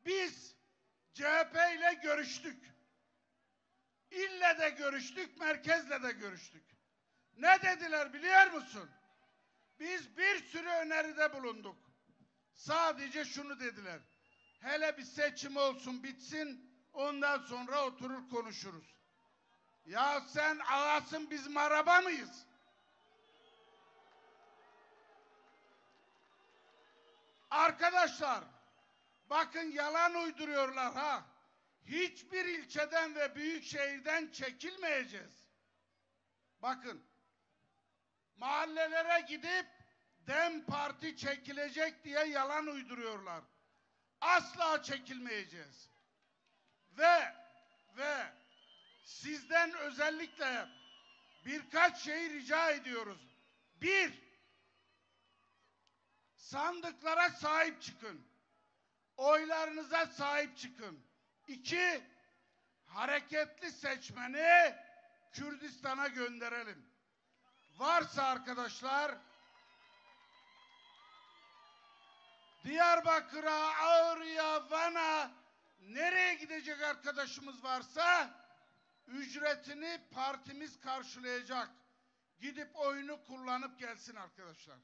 Biz CHP ile görüştük. İlle de görüştük, merkezle de görüştük. Ne dediler biliyor musun? Biz bir sürü öneride bulunduk. Sadece şunu dediler. Hele bir seçim olsun, bitsin, ondan sonra oturur konuşuruz. Ya sen ağasın, biz maraba mıyız? Arkadaşlar, bakın yalan uyduruyorlar ha. Hiçbir ilçeden ve büyük şehirden çekilmeyeceğiz. Bakın, mahallelere gidip DEM Parti çekilecek diye yalan uyduruyorlar. Asla çekilmeyeceğiz. Ve sizden özellikle birkaç şey rica ediyoruz. Bir, sandıklara sahip çıkın. Oylarınıza sahip çıkın. İki, hareketli seçmeni Kürdistan'a gönderelim. Varsa arkadaşlar Diyarbakır'a, Ağrı'ya, Van'a nereye gidecek arkadaşımız varsa ücretini partimiz karşılayacak. Gidip oyunu kullanıp gelsin arkadaşlar.